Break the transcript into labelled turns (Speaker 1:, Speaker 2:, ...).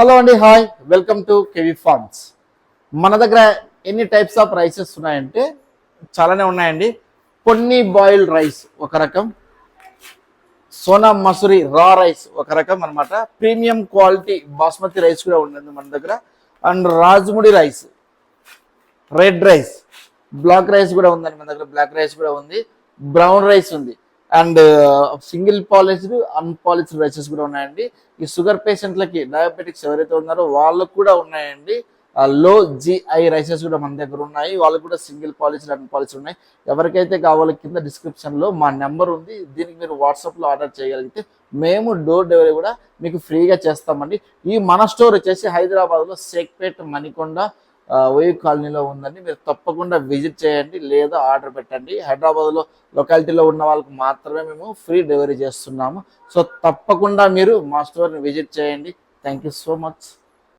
Speaker 1: Hello అండి, hi, welcome to KV farms. మన దగ్గర ఎన్ని టైప్స్ ఆఫ్ రైసెస్ ఉన్నాయంటే చాలానే ఉన్నాయండి. కొన్ని బాయిల్డ్ రైస్ ఒక రకం, సోనా మసూరి రా రైస్ ఒక రకం అనమాట. ప్రీమియం క్వాలిటీ బాస్మతి రైస్ కూడా ఉంటుంది మన దగ్గర. And Rajamudi rice, red rice, black rice కూడా ఉందండి మన దగ్గర. బ్లాక్ రైస్ కూడా ఉంది, బ్రౌన్ రైస్ ఉంది, and single polished unpolished rices కూడా ఉన్నాయండి. ఈ షుగర్ పేషెంట్లకి, డయాబెటిక్స్ ఎవరైతే ఉన్నారో వాళ్ళకు కూడా ఉన్నాయండి. లో జిఐ రైసెస్ కూడా మన దగ్గర ఉన్నాయి. వాళ్ళకు కూడా సింగిల్ పాలిష్డ్ అన్పాలిష్డ్ ఉన్నాయి. ఎవరికైతే కావాలో కింద డిస్క్రిప్షన్లో మా నెంబర్ ఉంది, దీనికి మీరు వాట్సాప్లో ఆర్డర్ చేయగలిగితే మేము డోర్ డెలివరీ కూడా మీకు ఫ్రీగా చేస్తామండి. ఈ మన స్టోర్ వచ్చేసి హైదరాబాద్లో షేక్పేట్ మణికొండ ఓయూ కాలనీలో ఉందండి. మీరు తప్పకుండా విజిట్ చేయండి లేదా ఆర్డర్ పెట్టండి. హైదరాబాద్లో లొకాలిటీలో ఉన్న వాళ్ళకి మాత్రమే మేము ఫ్రీ డెలివరీ చేస్తున్నాము. సో తప్పకుండా మీరు మా స్టోర్ని విజిట్ చేయండి. Thank you so much.